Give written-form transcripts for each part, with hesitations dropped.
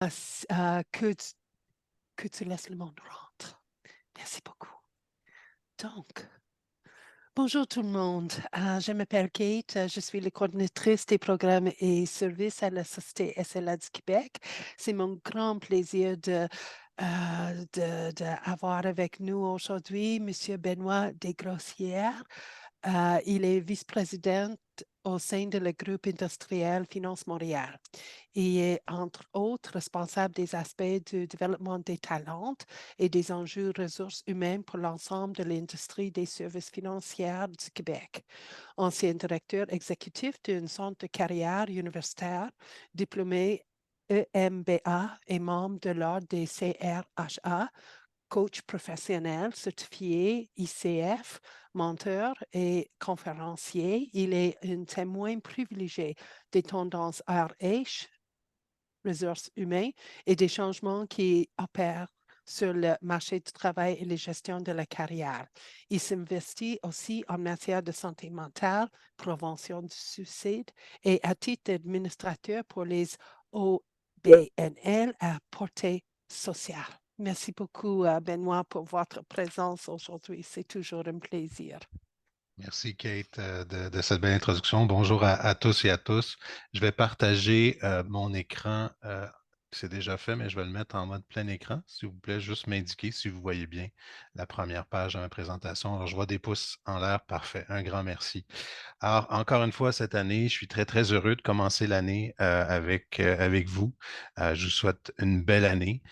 que tu laisses le monde rentrer. Merci beaucoup. Donc, bonjour tout le monde. Je m'appelle Kate. Je suis la coordinatrice des programmes et services à la Société SLA du Québec. C'est mon grand plaisir d'avoir avec nous aujourd'hui M. Benoît Desgrossières. Il est vice-président au sein de le groupe industriel Finance Montréal. Il est, entre autres, responsable des aspects du développement des talents et des enjeux ressources humaines pour l'ensemble de l'industrie des services financiers du Québec. Ancien directeur exécutif d'un centre de carrière universitaire, diplômé EMBA et membre de l'ordre des CRHA, coach professionnel certifié ICF, menteur et conférencier. Il est un témoin privilégié des tendances RH, ressources humaines, et des changements qui opèrent sur le marché du travail et la gestion de la carrière. Il s'investit aussi en matière de santé mentale, prévention du suicide et à titre d'administrateur pour les OBNL à portée sociale. Merci beaucoup, Benoît, pour votre présence aujourd'hui. C'est toujours un plaisir. Merci Kate de cette belle introduction. Bonjour à tous et à tous. Je vais partager mon écran. C'est déjà fait, mais je vais le mettre en mode plein écran. S'il vous plaît, juste m'indiquer si vous voyez bien la première page de ma présentation. Alors, je vois des pouces en l'air. Parfait. Un grand merci. Alors, encore une fois, cette année, je suis très, très heureux de commencer l'année avec vous. Je vous souhaite une belle année.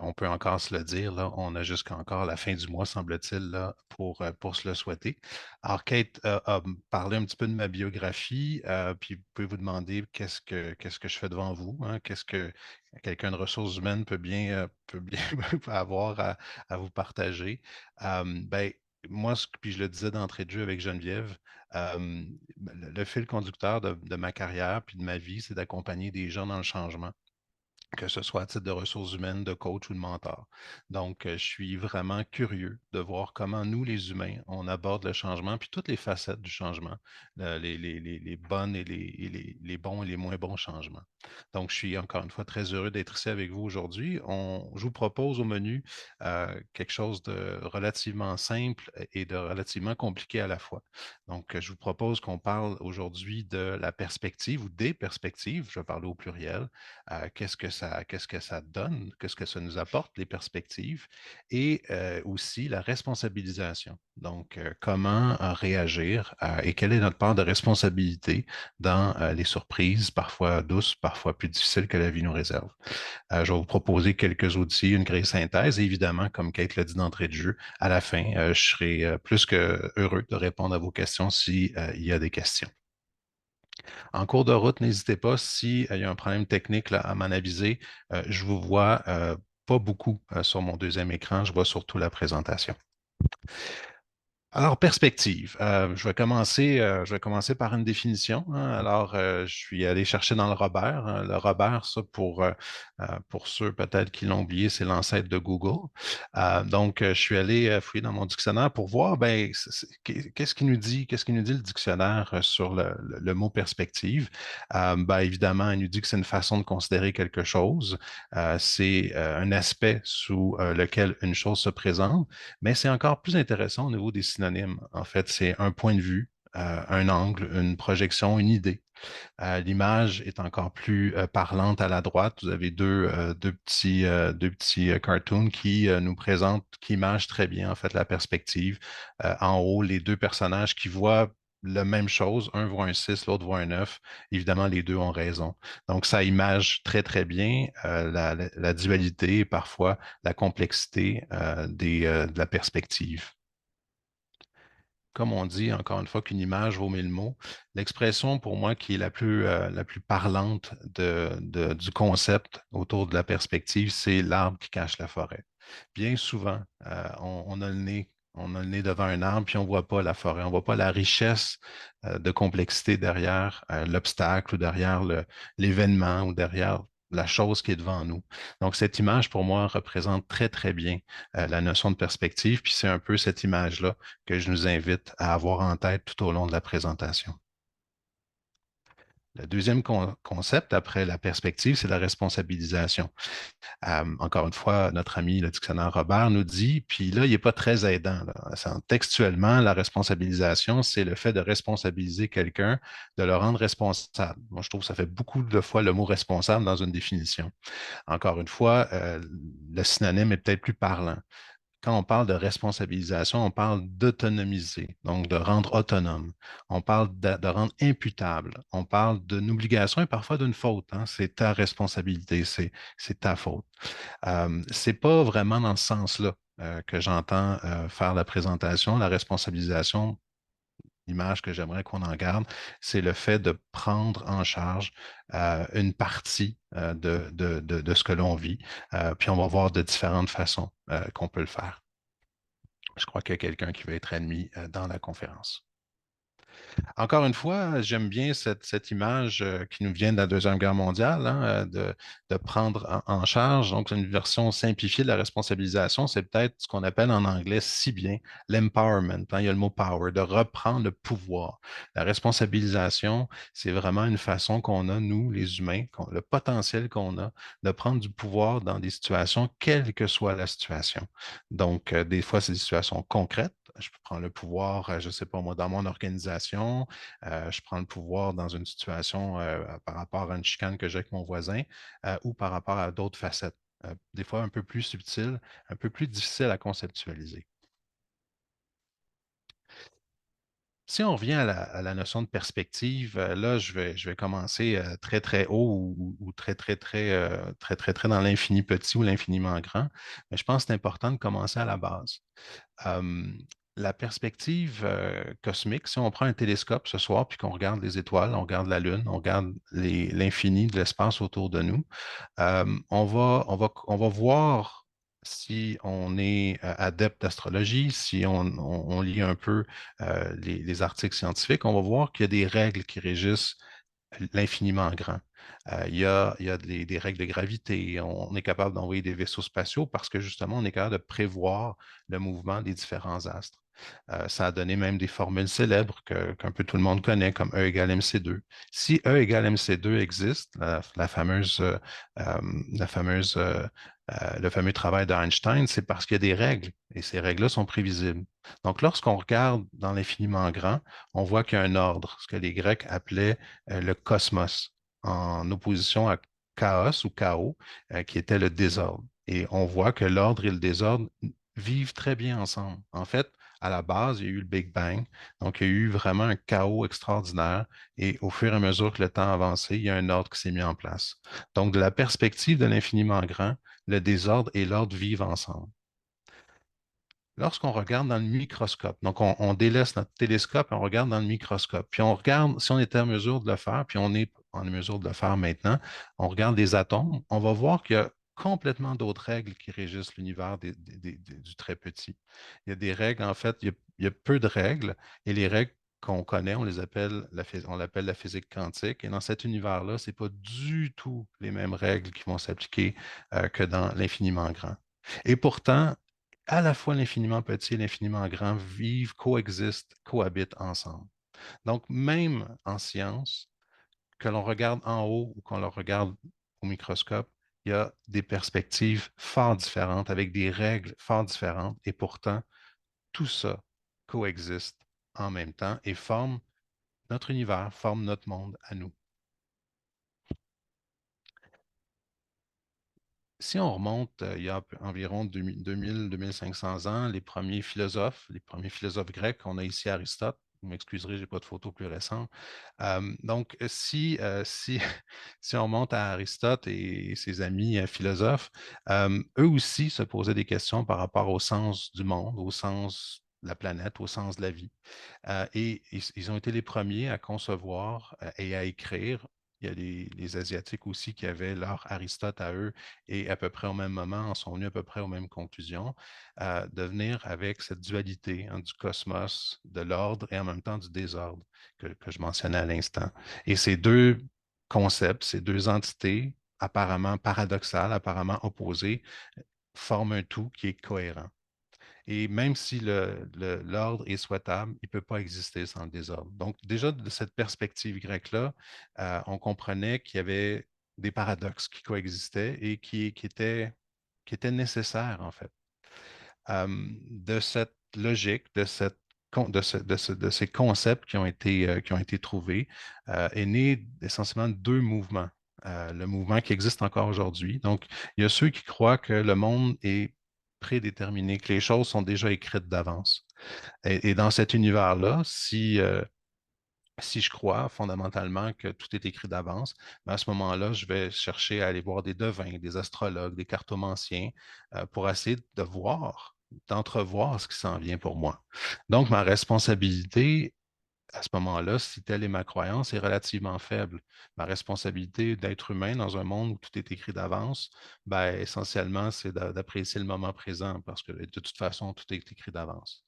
On peut encore se le dire, là, on a jusqu'à encore la fin du mois, semble-t-il, là, pour se le souhaiter. Alors, Kate a parlé un petit peu de ma biographie, puis vous pouvez vous demander qu'est-ce que je fais devant vous, hein, qu'est-ce que quelqu'un de ressources humaines peut bien peut avoir à vous partager. Ben, moi, puis je le disais d'entrée de jeu avec Geneviève, le fil conducteur de ma carrière puis de ma vie, c'est d'accompagner des gens dans le changement, que ce soit à titre de ressources humaines, de coach ou de mentor. Donc, je suis vraiment curieux de voir comment nous, les humains, on aborde le changement, puis toutes les facettes du changement, les bonnes les bons et les moins bons changements. Donc, je suis encore une fois très heureux d'être ici avec vous aujourd'hui. Je vous propose au menu quelque chose de relativement simple et de relativement compliqué à la fois. Donc, je vous propose qu'on parle aujourd'hui de la perspective ou des perspectives, je vais parler au pluriel, qu'est-ce que ça donne, qu'est-ce que ça nous apporte, les perspectives, et aussi la responsabilisation. Donc, comment réagir et quelle est notre part de responsabilité dans les surprises, parfois douces, parfois plus difficiles que la vie nous réserve. Je vais vous proposer quelques outils, une grille synthèse, et évidemment, comme Kate l'a dit d'entrée de jeu, à la fin, je serai plus que heureux de répondre à vos questions s'il y a des questions. En cours de route, n'hésitez pas, s'il y a un problème technique là, à m'en aviser. Je vous vois pas beaucoup sur mon deuxième écran, je vois surtout la présentation. Alors, perspective. Je vais commencer par une définition, hein. Alors, je suis allé chercher dans le Robert, hein. Le Robert, ça, pour ceux peut-être qui l'ont oublié, c'est l'ancêtre de Google. Donc, je suis allé fouiller dans mon dictionnaire pour voir, ben, qu'est-ce qu'il nous dit le dictionnaire sur le mot perspective. Ben, évidemment, il nous dit que c'est une façon de considérer quelque chose. C'est un aspect sous lequel une chose se présente. Mais c'est encore plus intéressant au niveau des synonymes. En fait, c'est un point de vue, un angle, une projection, une idée. L'image est encore plus parlante à la droite. Vous avez deux petits cartoons qui nous présentent, qui imagent très bien en fait la perspective. En haut, les deux personnages qui voient la même chose. Un voit un 6, l'autre voit un 9. Évidemment, les deux ont raison. Donc, ça image très, très bien la dualité et parfois la complexité de la perspective. Comme on dit, encore une fois, qu'une image vaut mille mots, l'expression pour moi qui est la plus parlante du concept autour de la perspective, c'est l'arbre qui cache la forêt. Bien souvent, on a le nez. On a le nez devant un arbre, puis on ne voit pas la forêt, on ne voit pas la richesse de complexité derrière l'obstacle ou derrière l'événement ou derrière la chose qui est devant nous. Donc, cette image, pour moi, représente très, très bien la notion de perspective, puis c'est un peu cette image-là que je nous invite à avoir en tête tout au long de la présentation. Le deuxième concept, après la perspective, c'est la responsabilisation. Encore une fois, notre ami, le dictionnaire Robert, nous dit, puis là, il n'est pas très aidant. Là. Textuellement, la responsabilisation, c'est le fait de responsabiliser quelqu'un, de le rendre responsable. Moi, je trouve que ça fait beaucoup de fois le mot responsable dans une définition. Encore une fois, le synonyme est peut-être plus parlant. Quand on parle de responsabilisation, on parle d'autonomiser, donc de rendre autonome. On parle de rendre imputable. On parle d'une obligation et parfois d'une faute. Hein. C'est ta responsabilité, c'est ta faute. C'est pas vraiment dans ce sens-là que j'entends faire la présentation. La responsabilisation, l'image que j'aimerais qu'on en garde, c'est le fait de prendre en charge une partie de ce que l'on vit. Puis on va voir de différentes façons qu'on peut le faire. Je crois qu'il y a quelqu'un qui veut être admis dans la conférence. Encore une fois, j'aime bien cette image qui nous vient de la Deuxième Guerre mondiale, hein, de prendre en charge. Donc, une version simplifiée de la responsabilisation, c'est peut-être ce qu'on appelle en anglais si bien l'empowerment. Hein, il y a le mot power, de reprendre le pouvoir. La responsabilisation, c'est vraiment une façon qu'on a, nous, les humains, le potentiel qu'on a de prendre du pouvoir dans des situations, quelle que soit la situation. Donc, des fois, c'est des situations concrètes. Je peux prendre le pouvoir, je ne sais pas moi, dans mon organisation, je prends le pouvoir dans une situation par rapport à une chicane que j'ai avec mon voisin ou par rapport à d'autres facettes, des fois un peu plus subtiles, un peu plus difficiles à conceptualiser. Si on revient à la notion de perspective, là, je vais commencer très, très haut ou très dans l'infini petit ou l'infiniment grand. Mais je pense que c'est important de commencer à la base. Euh, la perspective cosmique, si on prend un télescope ce soir puis qu'on regarde les étoiles, on regarde la Lune, on regarde l'infini de l'espace autour de nous, on va voir si on est adepte d'astrologie, si on lit un peu les articles scientifiques, on va voir qu'il y a des règles qui régissent l'infiniment grand. Il y a des règles de gravité. On est capable d'envoyer des vaisseaux spatiaux parce que justement, on est capable de prévoir le mouvement des différents astres. Ça a donné même des formules célèbres qu'un peu tout le monde connaît, comme E égale mc2. Si E égale mc2 existe, la fameuse, euh, la fameuse, le fameux travail d'Einstein, c'est parce qu'il y a des règles et ces règles-là sont prévisibles. Donc, lorsqu'on regarde dans l'infiniment grand, on voit qu'il y a un ordre, ce que les Grecs appelaient le cosmos, en opposition à chaos ou chaos, qui était le désordre. Et on voit que l'ordre et le désordre vivent très bien ensemble. En fait, à la base, il y a eu le Big Bang, donc il y a eu vraiment un chaos extraordinaire, et au fur et à mesure que le temps avançait, il y a un ordre qui s'est mis en place. Donc, de la perspective de l'infiniment grand, le désordre et l'ordre vivent ensemble. Lorsqu'on regarde dans le microscope, donc on délaisse notre télescope et on regarde dans le microscope, puis on regarde, si on était en mesure de le faire, puis on est en mesure de le faire maintenant, on regarde des atomes, on va voir qu'il y a complètement d'autres règles qui régissent l'univers du très petit. Il y a des règles, en fait, il y a peu de règles, et les règles qu'on connaît, on les appelle on l'appelle la physique quantique. Et dans cet univers-là, ce n'est pas du tout les mêmes règles qui vont s'appliquer que dans l'infiniment grand. Et pourtant, à la fois l'infiniment petit et l'infiniment grand vivent, coexistent, cohabitent ensemble. Donc, même en science, que l'on regarde en haut ou qu'on le regarde au microscope, il y a des perspectives fort différentes, avec des règles fort différentes, et pourtant, tout ça coexiste en même temps et forme notre univers, forme notre monde à nous. Si on remonte il y a environ 2000-2500 ans, les premiers philosophes grecs, on a ici Aristote. Vous m'excuserez, je n'ai pas de photo plus récente. Donc, si on monte à Aristote et ses amis philosophes, eux aussi se posaient des questions par rapport au sens du monde, au sens de la planète, au sens de la vie. Et ils ont été les premiers à concevoir et à écrire. Il y a les Asiatiques aussi qui avaient leur Aristote à eux et à peu près au même moment en sont venus à peu près aux mêmes conclusions, de venir avec cette dualité hein, du cosmos, de l'ordre et en même temps du désordre que je mentionnais à l'instant. Et ces deux concepts, ces deux entités apparemment paradoxales, apparemment opposées, forment un tout qui est cohérent. Et même si l'ordre est souhaitable, il ne peut pas exister sans le désordre. Donc, déjà, de cette perspective grecque-là, on comprenait qu'il y avait des paradoxes qui coexistaient et qui étaient nécessaires, en fait. De cette logique, de ces concepts qui ont été trouvés, est né essentiellement deux mouvements. Le mouvement qui existe encore aujourd'hui. Donc, il y a ceux qui croient que le monde est prédéterminé, que les choses sont déjà écrites d'avance. Et dans cet univers-là, si je crois fondamentalement que tout est écrit d'avance, ben à ce moment-là, je vais chercher à aller voir des devins, des astrologues, des cartomanciens pour essayer de voir, d'entrevoir ce qui s'en vient pour moi. Donc, ma responsabilité à ce moment-là, si telle est ma croyance, est relativement faible. Ma responsabilité d'être humain dans un monde où tout est écrit d'avance, ben, essentiellement, c'est d'apprécier le moment présent parce que de toute façon, tout est écrit d'avance.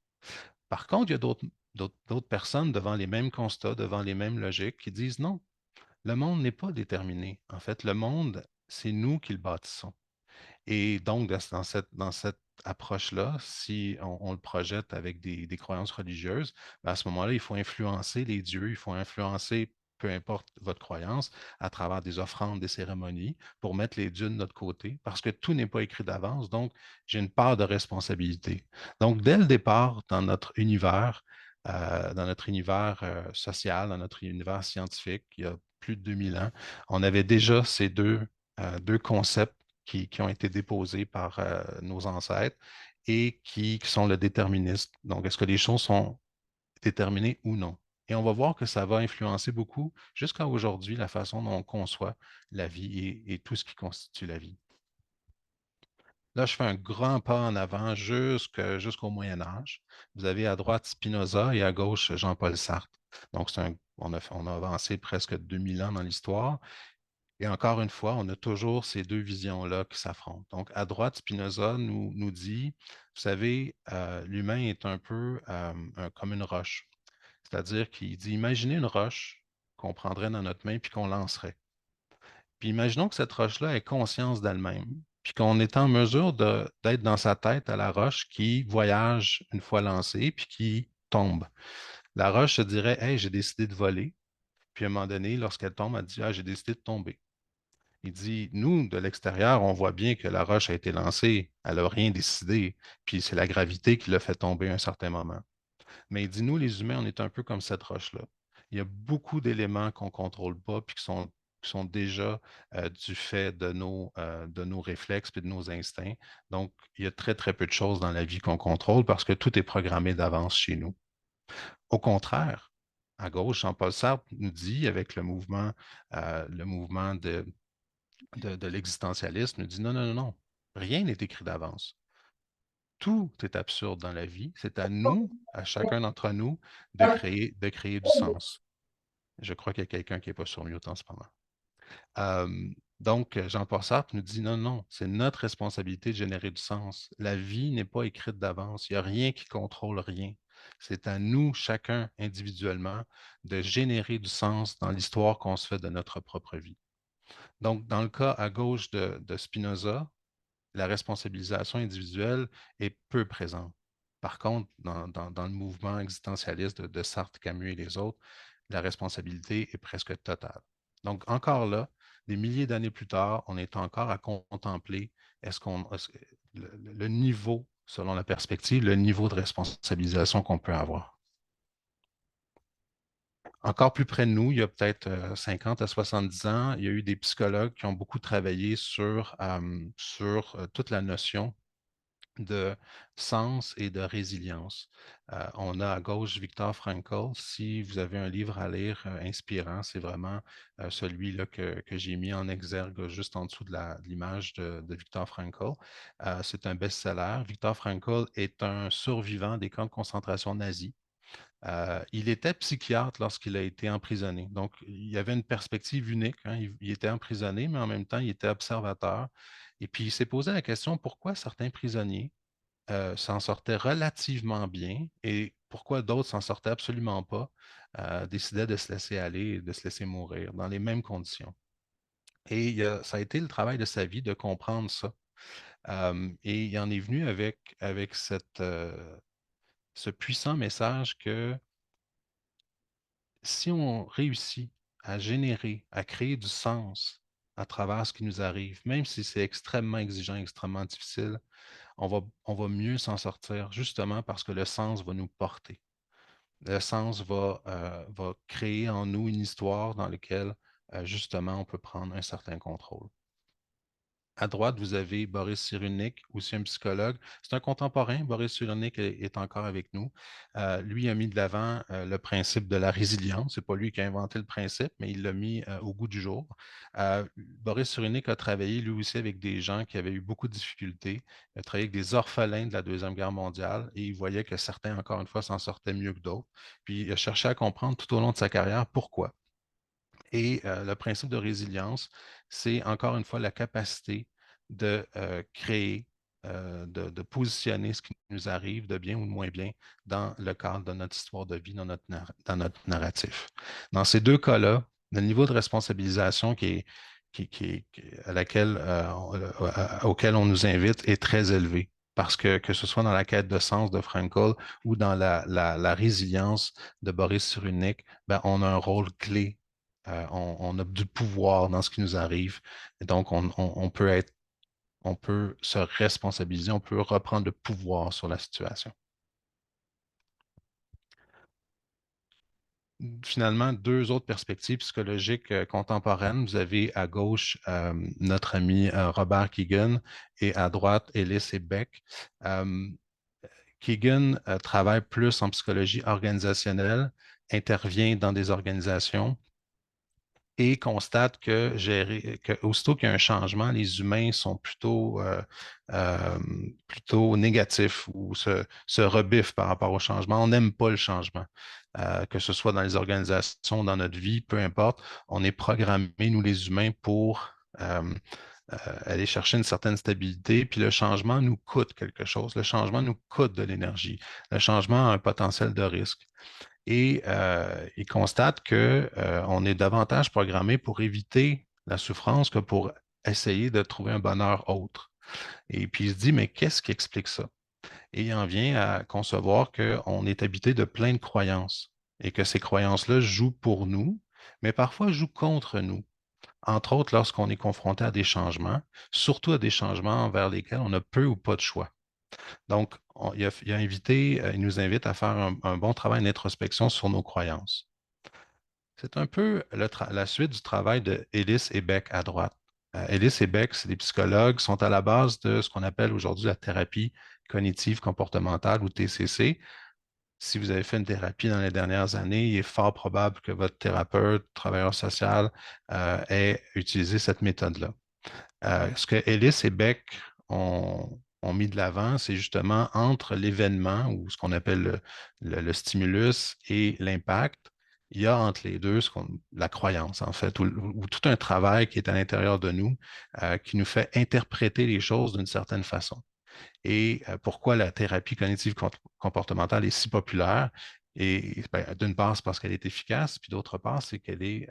Par contre, il y a d'autres personnes devant les mêmes constats, devant les mêmes logiques, qui disent non, le monde n'est pas déterminé. En fait, le monde, c'est nous qui le bâtissons. Et donc, dans cette approche-là, si on le projette avec des croyances religieuses, ben à ce moment-là, il faut influencer les dieux, il faut influencer, peu importe votre croyance, à travers des offrandes, des cérémonies, pour mettre les dieux de notre côté, parce que tout n'est pas écrit d'avance. Donc, j'ai une part de responsabilité. Donc, dès le départ, dans notre univers social, dans notre univers scientifique, il y a plus de 2000 ans, on avait déjà ces deux concepts qui ont été déposés par nos ancêtres et qui sont le déterminisme. Donc, est-ce que les choses sont déterminées ou non? Et on va voir que ça va influencer beaucoup, jusqu'à aujourd'hui, la façon dont on conçoit la vie et tout ce qui constitue la vie. Là, je fais un grand pas en avant jusqu'au Moyen Âge. Vous avez à droite Spinoza et à gauche Jean-Paul Sartre. Donc, on a avancé presque 2000 ans dans l'histoire. Et encore une fois, on a toujours ces deux visions-là qui s'affrontent. Donc, à droite, Spinoza nous dit, vous savez, l'humain est un peu comme une roche. C'est-à-dire qu'il dit, imaginez une roche qu'on prendrait dans notre main puis qu'on lancerait. Puis imaginons que cette roche-là ait conscience d'elle-même, puis qu'on est en mesure d'être dans sa tête à la roche qui voyage une fois lancée puis qui tombe. La roche se dirait, hey, j'ai décidé de voler. Puis à un moment donné, lorsqu'elle tombe, elle dit, ah, j'ai décidé de tomber. Il dit, nous, de l'extérieur, on voit bien que la roche a été lancée, elle n'a rien décidé, puis c'est la gravité qui l'a fait tomber à un certain moment. Mais il dit, nous, les humains, on est un peu comme cette roche-là. Il y a beaucoup d'éléments qu'on ne contrôle pas, puis qui sont déjà du fait de nos réflexes et de nos instincts. Donc, il y a très, très peu de choses dans la vie qu'on contrôle parce que tout est programmé d'avance chez nous. Au contraire, à gauche, Jean-Paul Sartre nous dit, avec le mouvement de l'existentialisme, nous dit non, non, non, non, rien n'est écrit d'avance. Tout est absurde dans la vie. C'est à nous, à chacun d'entre nous, de créer du sens. Je crois qu'il y a quelqu'un qui n'est pas sur mute en ce moment. Donc, Jean-Paul Sartre nous dit non, non, c'est notre responsabilité de générer du sens. La vie n'est pas écrite d'avance. Il n'y a rien qui contrôle rien. C'est à nous, chacun individuellement, de générer du sens dans l'histoire qu'on se fait de notre propre vie. Donc, dans le cas à gauche de Spinoza, la responsabilisation individuelle est peu présente. Par contre, dans le mouvement existentialiste de Sartre, Camus et les autres, la responsabilité est presque totale. Donc, encore là, des milliers d'années plus tard, on est encore à contempler le niveau, selon la perspective, le niveau de responsabilisation qu'on peut avoir. Encore plus près de nous, il y a peut-être 50 à 70 ans, il y a eu des psychologues qui ont beaucoup travaillé sur toute la notion de sens et de résilience. On a à gauche Viktor Frankl. Si vous avez un livre à lire inspirant, c'est vraiment celui-là que j'ai mis en exergue juste en dessous de l'image de Viktor Frankl. C'est un best-seller. Viktor Frankl est un survivant des camps de concentration nazis. Il était psychiatre lorsqu'il a été emprisonné. Donc, il y avait une perspective unique, hein. Il était emprisonné, mais en même temps, il était observateur. Et puis, il s'est posé la question pourquoi certains prisonniers s'en sortaient relativement bien et pourquoi d'autres s'en sortaient absolument pas, décidaient de se laisser aller et de se laisser mourir dans les mêmes conditions. Et ça a été le travail de sa vie de comprendre ça. Et il en est venu avec ce puissant message que si on réussit à générer, à créer du sens à travers ce qui nous arrive, même si c'est extrêmement exigeant, extrêmement difficile, on va mieux s'en sortir justement parce que le sens va nous porter. Le sens va créer en nous une histoire dans laquelle justement on peut prendre un certain contrôle. À droite, vous avez Boris Cyrulnik, aussi un psychologue. C'est un contemporain. Boris Cyrulnik est encore avec nous. Lui a mis de l'avant le principe de la résilience. Ce n'est pas lui qui a inventé le principe, mais il l'a mis au goût du jour. Boris Cyrulnik a travaillé lui aussi avec des gens qui avaient eu beaucoup de difficultés. Il a travaillé avec des orphelins de la Deuxième Guerre mondiale et il voyait que certains, encore une fois, s'en sortaient mieux que d'autres. Puis il a cherché à comprendre tout au long de sa carrière pourquoi. Et le principe de résilience, c'est encore une fois la capacité de créer, de positionner ce qui nous arrive de bien ou de moins bien dans le cadre de notre histoire de vie, dans notre narratif. Dans ces deux cas-là, le niveau de responsabilisation à laquelle, auquel on nous invite est très élevé. Parce que ce soit dans la quête de sens de Frankl ou dans la résilience de Boris Cyrulnik, ben, on a un rôle clé on a du pouvoir dans ce qui nous arrive. Et donc, on peut se responsabiliser, on peut reprendre le pouvoir sur la situation. Finalement, deux autres perspectives psychologiques contemporaines. Vous avez à gauche notre ami Robert Keegan et à droite Ellis et Beck. Keegan travaille plus en psychologie organisationnelle, intervient dans des organisations et constate que aussitôt qu'il y a un changement, les humains sont euh, plutôt négatifs ou se rebiffent par rapport au changement. On n'aime pas le changement. Que ce soit dans les organisations, dans notre vie, peu importe, on est programmés, nous les humains, pour aller chercher une certaine stabilité, puis le changement nous coûte quelque chose. Le changement nous coûte de l'énergie. Le changement a un potentiel de risque. Et il constate qu'on est davantage programmé pour éviter la souffrance que pour essayer de trouver un bonheur autre. Et puis il se dit, mais qu'est-ce qui explique ça? Et il en vient à concevoir qu'on est habité de plein de croyances et que ces croyances-là jouent pour nous, mais parfois jouent contre nous. Entre autres, lorsqu'on est confronté à des changements, surtout à des changements vers lesquels on a peu ou pas de choix. Donc, il nous invite à faire un bon travail d'introspection sur nos croyances. C'est un peu la suite du travail de Ellis et Beck à droite. Ellis et Beck, c'est des psychologues, sont à la base de ce qu'on appelle aujourd'hui la thérapie cognitive comportementale ou TCC. Si vous avez fait une thérapie dans les dernières années, il est fort probable que votre thérapeute, travailleur social, ait utilisé cette méthode-là. Ce que Ellis et Beck ont mis de l'avant, c'est justement entre l'événement ou ce qu'on appelle le stimulus et l'impact, il y a entre les deux la croyance, en fait, ou tout un travail qui est à l'intérieur de nous, qui nous fait interpréter les choses d'une certaine façon. Et pourquoi la thérapie cognitive comportementale est si populaire? Et ben, d'une part, c'est parce qu'elle est efficace, puis d'autre part, c'est qu'elle est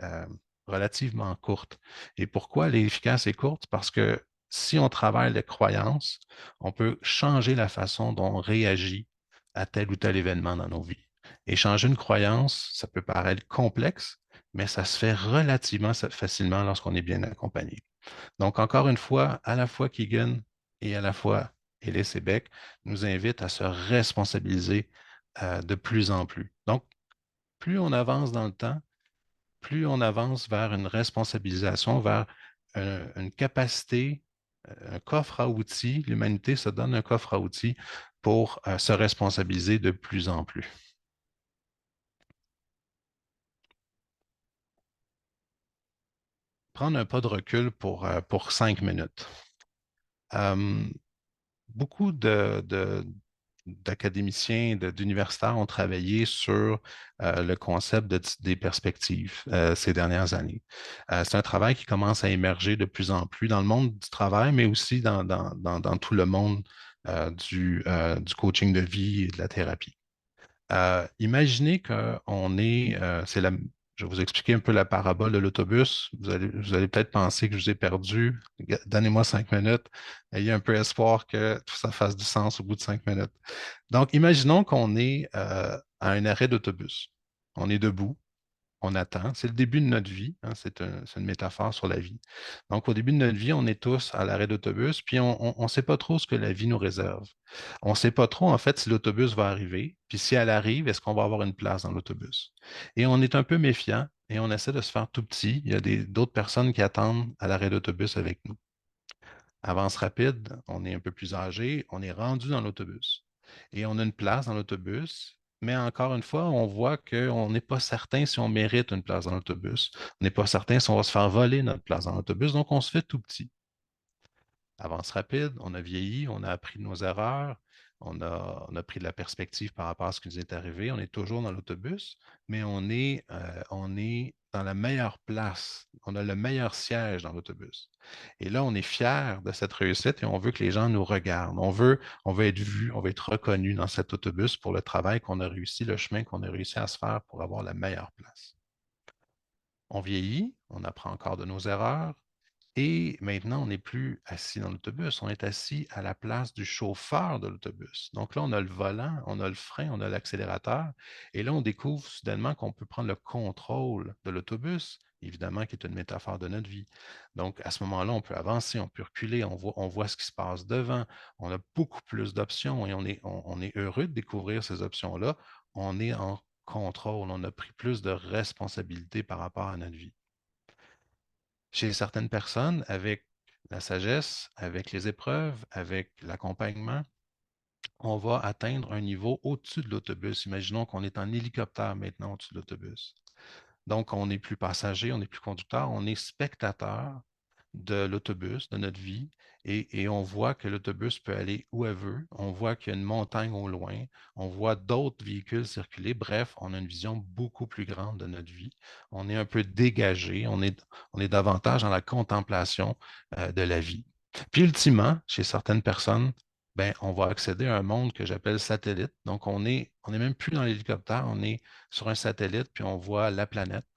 relativement courte. Et pourquoi elle est efficace et courte? Parce que si on travaille les croyances, on peut changer la façon dont on réagit à tel ou tel événement dans nos vies. Et changer une croyance, ça peut paraître complexe, mais ça se fait relativement facilement lorsqu'on est bien accompagné. Donc, encore une fois, à la fois Keegan et à la fois Ellis et Beck nous invitent à se responsabiliser de plus en plus. Donc, plus on avance dans le temps, plus on avance vers une responsabilisation, vers une capacité, un coffre à outils. L'humanité se donne un coffre à outils pour se responsabiliser de plus en plus. Prendre un pas de recul pour 5 minutes. Euh, beaucoup d'académiciens, d'universitaires ont travaillé sur le concept des perspectives ces dernières années. C'est un travail qui commence à émerger de plus en plus dans le monde du travail, mais aussi dans tout le monde du coaching de vie et de la thérapie. Imaginez qu'on est, Je vais vous expliquer un peu la parabole de l'autobus. Vous allez peut-être penser que je vous ai perdu. Donnez-moi 5 minutes. Ayez un peu espoir que tout ça fasse du sens au bout de 5 minutes. Donc, imaginons qu'on est à un arrêt d'autobus. On est debout, on attend. C'est le début de notre vie, hein, c'est une métaphore sur la vie. Donc, au début de notre vie, on est tous à l'arrêt d'autobus, puis on ne sait pas trop ce que la vie nous réserve. On ne sait pas trop, en fait, si l'autobus va arriver, puis si elle arrive, est-ce qu'on va avoir une place dans l'autobus? Et on est un peu méfiant et on essaie de se faire tout petit. Il y a d'autres personnes qui attendent à l'arrêt d'autobus avec nous. Avance rapide, on est un peu plus âgé, on est rendu dans l'autobus. Et on a une place dans l'autobus, mais encore une fois, on voit qu'on n'est pas certain si on mérite une place dans l'autobus. On n'est pas certain si on va se faire voler notre place dans l'autobus, donc on se fait tout petit. Avance rapide, on a vieilli, on a appris de nos erreurs, on a pris de la perspective par rapport à ce qui nous est arrivé. On est toujours dans l'autobus, mais on est dans la meilleure place. On a le meilleur siège dans l'autobus. Et là, on est fier de cette réussite et on veut que les gens nous regardent. On veut être vu, on veut être reconnu dans cet autobus pour le travail qu'on a réussi, le chemin qu'on a réussi à se faire pour avoir la meilleure place. On vieillit, on apprend encore de nos erreurs, et maintenant, on n'est plus assis dans l'autobus, on est assis à la place du chauffeur de l'autobus. Donc là, on a le volant, on a le frein, on a l'accélérateur. Et là, on découvre soudainement qu'on peut prendre le contrôle de l'autobus, évidemment, qui est une métaphore de notre vie. Donc, à ce moment-là, on peut avancer, on peut reculer, on voit ce qui se passe devant. On a beaucoup plus d'options et on est heureux de découvrir ces options-là. On est en contrôle, on a pris plus de responsabilité par rapport à notre vie. Chez certaines personnes, avec la sagesse, avec les épreuves, avec l'accompagnement, on va atteindre un niveau au-dessus de l'autobus. Imaginons qu'on est en hélicoptère maintenant au-dessus de l'autobus. Donc, on n'est plus passager, on n'est plus conducteur, on est spectateur de l'autobus, de notre vie, et on voit que l'autobus peut aller où elle veut. On voit qu'il y a une montagne au loin. On voit d'autres véhicules circuler. Bref, on a une vision beaucoup plus grande de notre vie. On est un peu dégagé. On est davantage dans la contemplation de la vie. Puis, ultimement, chez certaines personnes, ben, on va accéder à un monde que j'appelle satellite. Donc, on est même plus dans l'hélicoptère, on est sur un satellite, puis on voit la planète.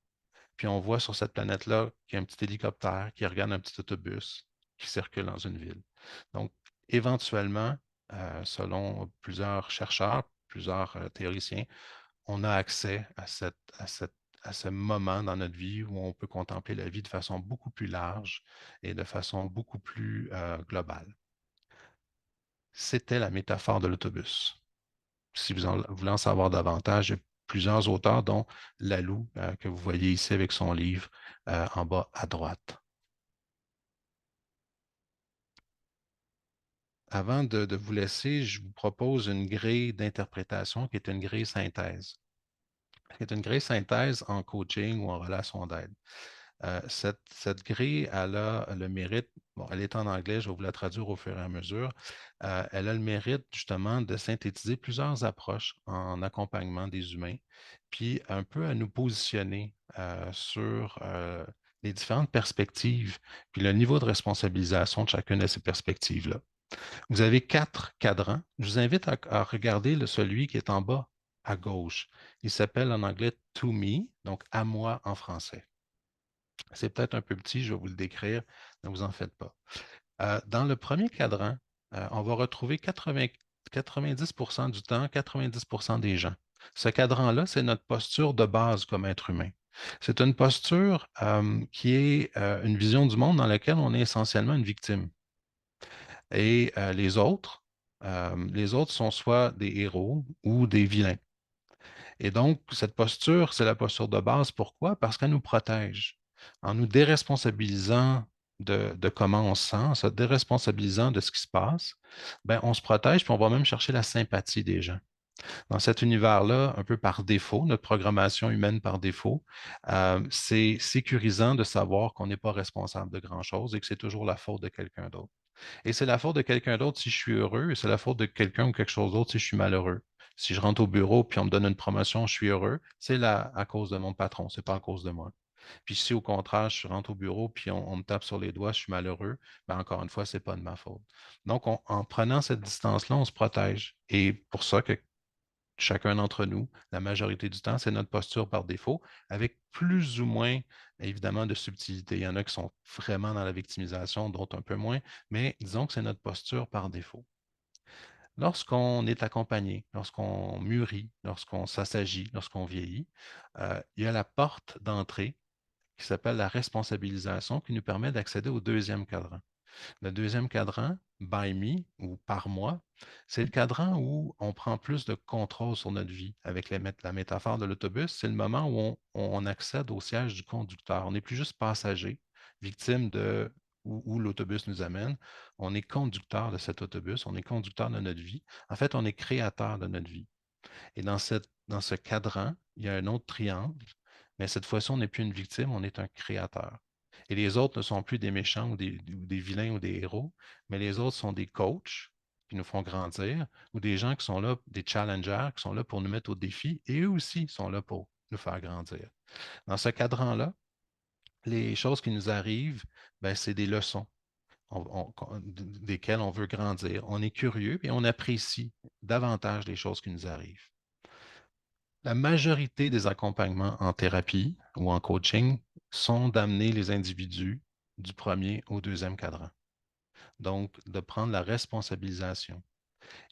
Puis on voit sur cette planète-là qu'il y a un petit hélicoptère qui regarde un petit autobus qui circule dans une ville. Donc, éventuellement, selon plusieurs chercheurs, plusieurs théoriciens, on a accès à ce moment dans notre vie où on peut contempler la vie de façon beaucoup plus large et de façon beaucoup plus globale. C'était la métaphore de l'autobus. Si vous voulez en savoir davantage, il y a plusieurs auteurs, dont Laloux, que vous voyez ici avec son livre en bas à droite. Avant de vous laisser, je vous propose une grille d'interprétation qui est une grille synthèse. C'est une grille synthèse en coaching ou en relation d'aide. Cette grille, elle a le mérite, bon, elle est en anglais, je vais vous la traduire au fur et à mesure. Elle a le mérite justement de synthétiser plusieurs approches en accompagnement des humains, puis un peu à nous positionner sur les différentes perspectives, puis le niveau de responsabilisation de chacune de ces perspectives-là. Vous avez 4 cadrans. Je vous invite à regarder celui qui est en bas à gauche. Il s'appelle en anglais To Me, donc à moi en français. C'est peut-être un peu petit, je vais vous le décrire, ne vous en faites pas. Dans le premier cadran, on va retrouver 90% du temps, 90% des gens. Ce cadran-là, c'est notre posture de base comme être humain. C'est une posture qui est une vision du monde dans laquelle on est essentiellement une victime. Et les autres sont soit des héros ou des vilains. Et donc, cette posture, c'est la posture de base. Pourquoi? Parce qu'elle nous protège. En nous déresponsabilisant de comment on se sent, en se déresponsabilisant de ce qui se passe, ben, on se protège, puis on va même chercher la sympathie des gens. Dans cet univers-là, un peu par défaut, notre programmation humaine par défaut, c'est sécurisant de savoir qu'on n'est pas responsable de grand-chose et que c'est toujours la faute de quelqu'un d'autre. Et c'est la faute de quelqu'un d'autre si je suis heureux, et c'est la faute de quelqu'un ou quelque chose d'autre si je suis malheureux. Si je rentre au bureau puis on me donne une promotion, je suis heureux, c'est là à cause de mon patron, c'est pas à cause de moi. Puis si au contraire, je rentre au bureau puis on me tape sur les doigts, je suis malheureux, ben encore une fois, c'est pas de ma faute. Donc, en prenant cette distance-là, on se protège. Et pour ça que chacun d'entre nous, la majorité du temps, c'est notre posture par défaut, avec plus ou moins, évidemment, de subtilité. Il y en a qui sont vraiment dans la victimisation, d'autres un peu moins, mais disons que c'est notre posture par défaut. Lorsqu'on est accompagné, lorsqu'on mûrit, lorsqu'on s'assagit, lorsqu'on vieillit, il y a la porte d'entrée qui s'appelle la responsabilisation qui nous permet d'accéder au deuxième cadran. Le deuxième cadran, by me ou par moi, c'est le cadran où on prend plus de contrôle sur notre vie. Avec la métaphore de l'autobus, c'est le moment où on accède au siège du conducteur. On n'est plus juste passager, victime de où l'autobus nous amène. On est conducteur de cet autobus, on est conducteur de notre vie. En fait, on est créateur de notre vie. Et dans ce cadran, il y a un autre triangle, mais cette fois-ci, on n'est plus une victime, on est un créateur. Et les autres ne sont plus des méchants ou des vilains ou des héros, mais les autres sont des coachs qui nous font grandir ou des gens qui sont là, des challengers, qui sont là pour nous mettre au défi et eux aussi sont là pour nous faire grandir. Dans ce cadran-là, les choses qui nous arrivent, ben, c'est des leçons desquelles on veut grandir. On est curieux et on apprécie davantage les choses qui nous arrivent. La majorité des accompagnements en thérapie ou en coaching sont d'amener les individus du premier au deuxième cadran. Donc, de prendre la responsabilisation.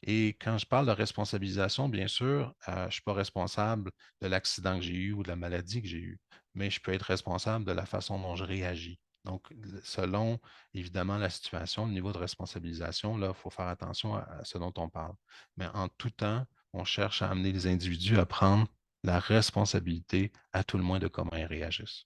Et quand je parle de responsabilisation, bien sûr, je ne suis pas responsable de l'accident que j'ai eu ou de la maladie que j'ai eue, mais je peux être responsable de la façon dont je réagis. Donc, selon évidemment la situation, le niveau de responsabilisation, là, il faut faire attention à ce dont on parle. Mais en tout temps, on cherche à amener les individus à prendre la responsabilité, à tout le moins, de comment ils réagissent.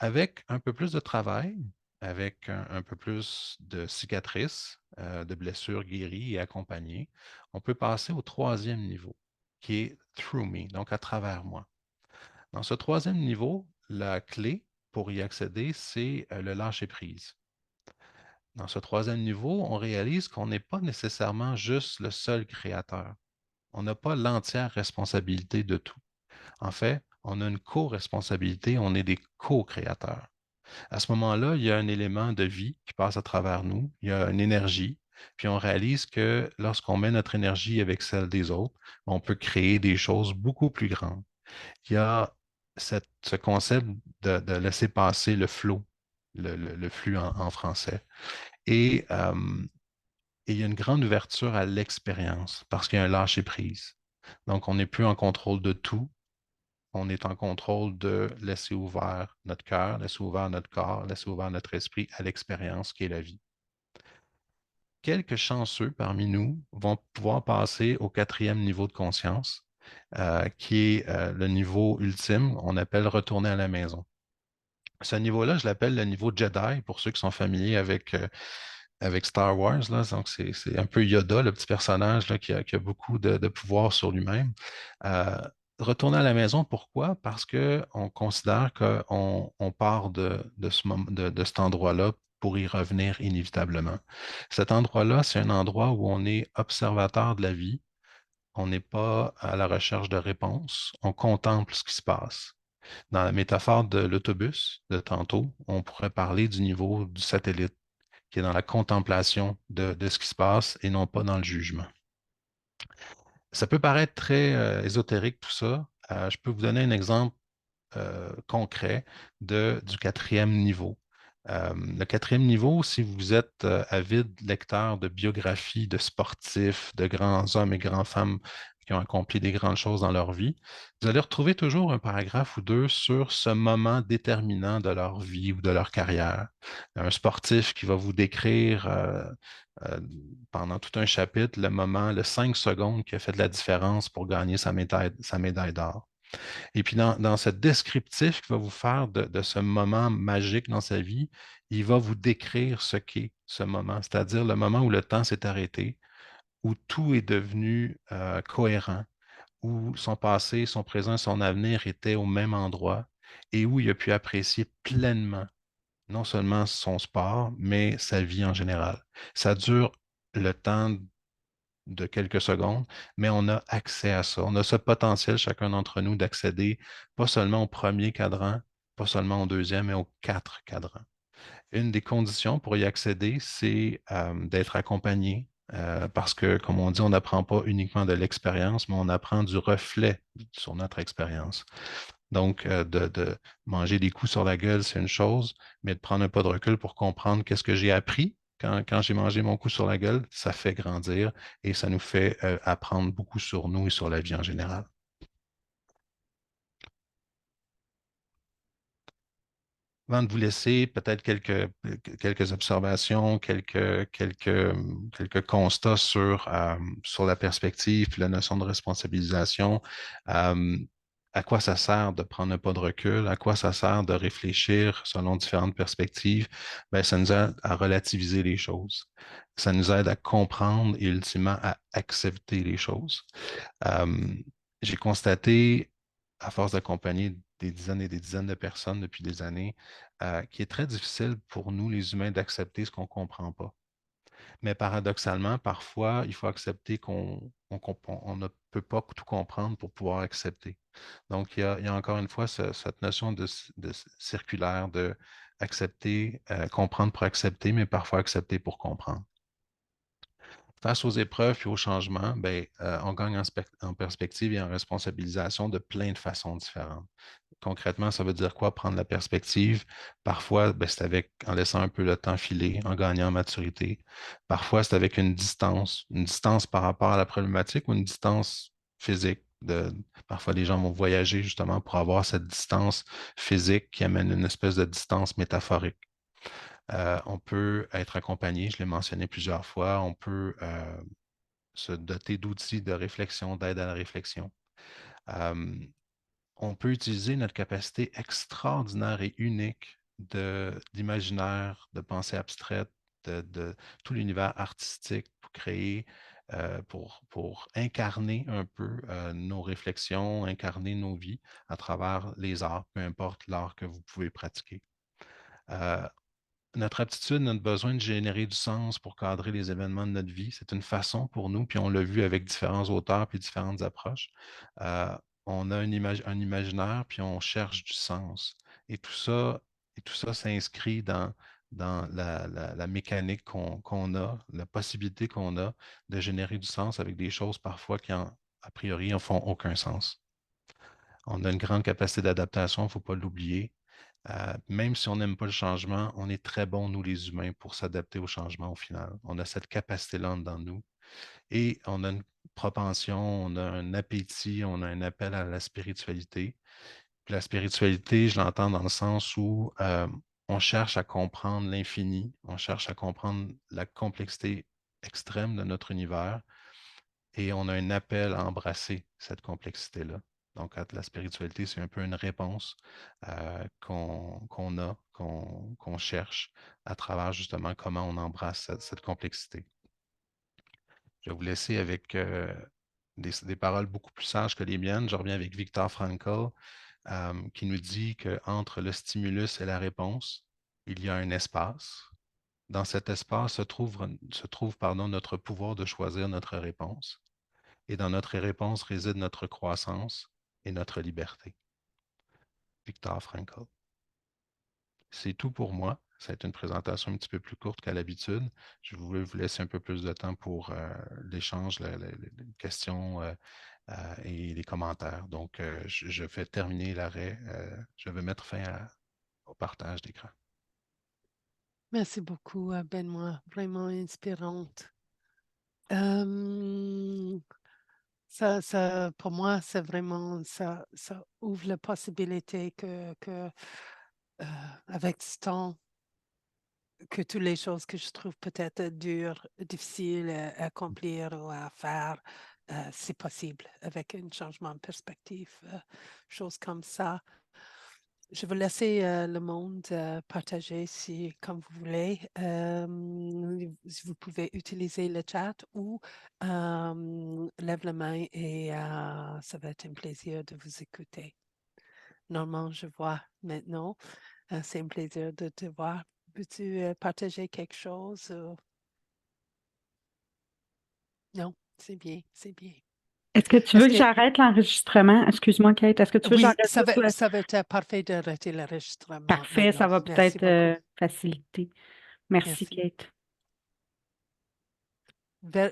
Avec un peu plus de travail, avec un peu plus de cicatrices, de blessures guéries et accompagnées, on peut passer au troisième niveau, qui est through me, donc à travers moi. Dans ce troisième niveau, la clé pour y accéder, c'est le lâcher-prise. Dans ce troisième niveau, on réalise qu'on n'est pas nécessairement juste le seul créateur. On n'a pas l'entière responsabilité de tout. En fait, on a une co-responsabilité, on est des co-créateurs. À ce moment-là, il y a un élément de vie qui passe à travers nous, il y a une énergie, puis on réalise que lorsqu'on met notre énergie avec celle des autres, on peut créer des choses beaucoup plus grandes. Il y a ce concept de laisser passer le flow, le flux en français. Et, il y a une grande ouverture à l'expérience parce qu'il y a un lâcher-prise. Donc, on n'est plus en contrôle de tout, on est en contrôle de laisser ouvert notre cœur, laisser ouvert notre corps, laisser ouvert notre esprit à l'expérience qui est la vie. Quelques chanceux parmi nous vont pouvoir passer au quatrième niveau de conscience, qui est le niveau ultime, on appelle retourner à la maison. Ce niveau-là, je l'appelle le niveau Jedi pour ceux qui sont familiers avec Star Wars. Là. Donc, c'est un peu Yoda, le petit personnage là, qui a beaucoup de pouvoir sur lui-même. Euh, Retourner à la maison, pourquoi? Parce qu'on considère qu'on part de cet endroit-là pour y revenir inévitablement. Cet endroit-là, c'est un endroit où on est observateur de la vie. On n'est pas à la recherche de réponses. On contemple ce qui se passe. Dans la métaphore de l'autobus de tantôt, on pourrait parler du niveau du satellite qui est dans la contemplation de ce qui se passe et non pas dans le jugement. Ça peut paraître très ésotérique tout ça. Je peux vous donner un exemple concret du quatrième niveau. Le quatrième niveau, si vous êtes avide lecteur de biographies de sportifs, de grands hommes et grandes femmes qui ont accompli des grandes choses dans leur vie, vous allez retrouver toujours un paragraphe ou deux sur ce moment déterminant de leur vie ou de leur carrière. Un sportif qui va vous décrire euh, pendant tout un chapitre le moment, le 5 secondes qui a fait de la différence pour gagner sa médaille d'or. Et puis dans ce descriptif qu'il va vous faire de ce moment magique dans sa vie, il va vous décrire ce qu'est ce moment, c'est-à-dire le moment où le temps s'est arrêté, où tout est devenu cohérent, où son passé, son présent, son avenir étaient au même endroit et où il a pu apprécier pleinement non seulement son sport, mais sa vie en général. Ça dure le temps de quelques secondes, mais on a accès à ça. On a ce potentiel, chacun d'entre nous, d'accéder pas seulement au premier cadran, pas seulement au deuxième, mais aux quatre cadrans. Une des conditions pour y accéder, c'est d'être accompagné, Parce que, comme on dit, on n'apprend pas uniquement de l'expérience, mais on apprend du reflet sur notre expérience. Donc, de manger des coups sur la gueule, c'est une chose, mais de prendre un pas de recul pour comprendre qu'est-ce que j'ai appris quand j'ai mangé mon coup sur la gueule, ça fait grandir et ça nous fait apprendre beaucoup sur nous et sur la vie en général. Avant de vous laisser, peut-être quelques observations, quelques constats sur la perspective et la notion de responsabilisation. Euh, à quoi ça sert de prendre un pas de recul? À quoi ça sert de réfléchir selon différentes perspectives? Ben, ça nous aide à relativiser les choses. Ça nous aide à comprendre et ultimement à accepter les choses. Euh, j'ai constaté, à force d'accompagner des dizaines et des dizaines de personnes depuis des années, qu'il est très difficile pour nous, les humains, d'accepter ce qu'on ne comprend pas. Mais paradoxalement, parfois, il faut accepter on ne peut pas tout comprendre pour pouvoir accepter. Donc, il y a encore une fois cette notion de circulaire de accepter, comprendre pour accepter, mais parfois accepter pour comprendre. Face aux épreuves et aux changements, ben, on gagne en perspective et en responsabilisation de plein de façons différentes. Concrètement, ça veut dire quoi prendre la perspective? Parfois, ben, c'est en laissant un peu le temps filer, en gagnant en maturité. Parfois, c'est avec une distance par rapport à la problématique ou une distance physique. Parfois, les gens vont voyager justement pour avoir cette distance physique qui amène une espèce de distance métaphorique. On peut être accompagné, je l'ai mentionné plusieurs fois, on peut se doter d'outils de réflexion, d'aide à la réflexion. On peut utiliser notre capacité extraordinaire et unique d'imaginaire, de pensée abstraite, de tout l'univers artistique pour créer, pour incarner un peu nos réflexions, incarner nos vies à travers les arts, peu importe l'art que vous pouvez pratiquer. Notre aptitude, notre besoin de générer du sens pour cadrer les événements de notre vie, c'est une façon pour nous, puis on l'a vu avec différents auteurs puis différentes approches. Euh, on a un imaginaire, puis on cherche du sens. Et tout ça, s'inscrit dans la mécanique qu'on a, la possibilité qu'on a de générer du sens avec des choses parfois qui, a priori, ne font aucun sens. On a une grande capacité d'adaptation, il ne faut pas l'oublier. Même si on n'aime pas le changement, on est très bon, nous les humains, pour s'adapter au changement au final. On a cette capacité-là dans nous et on a une propension, on a un appétit, on a un appel à la spiritualité. Puis la spiritualité, je l'entends dans le sens où on cherche à comprendre l'infini, on cherche à comprendre la complexité extrême de notre univers et on a un appel à embrasser cette complexité-là. Donc, la spiritualité, c'est un peu une réponse qu'on a, qu'on cherche à travers justement comment on embrasse cette complexité. Je vais vous laisser avec des paroles beaucoup plus sages que les miennes. Je reviens avec Viktor Frankl qui nous dit qu'entre le stimulus et la réponse, il y a un espace. Dans cet espace se trouve notre pouvoir de choisir notre réponse. Et dans notre réponse réside notre croissance et notre liberté. Viktor Frankl. C'est tout pour moi. Ça a été une présentation un petit peu plus courte qu'à l'habitude. Je voulais vous laisser un peu plus de temps pour l'échange, les questions et les commentaires. Donc, je vais terminer l'arrêt. Je vais mettre fin au partage d'écran. Merci beaucoup, Benoît. Vraiment inspirante. Pour moi, c'est vraiment, ça ouvre la possibilité que avec ce temps, que toutes les choses que je trouve peut-être dures, difficiles à accomplir ou à faire, c'est possible avec un changement de perspective, choses comme ça. Je vais laisser le monde partager si, comme vous voulez. Vous pouvez utiliser le chat ou lève la main et ça va être un plaisir de vous écouter. Normalement, je vois maintenant. C'est un plaisir de te voir. Peux-tu partager quelque chose? Non, c'est bien, c'est bien. Est-ce que tu veux Est-ce que que j'arrête l'enregistrement? Excuse-moi, Kate. Est-ce que tu veux que oui, j'arrête juste le... ça va être parfait d'arrêter l'enregistrement Parfait, ça maintenant. va Merci peut-être beaucoup. faciliter. Merci, Merci. Kate. bonne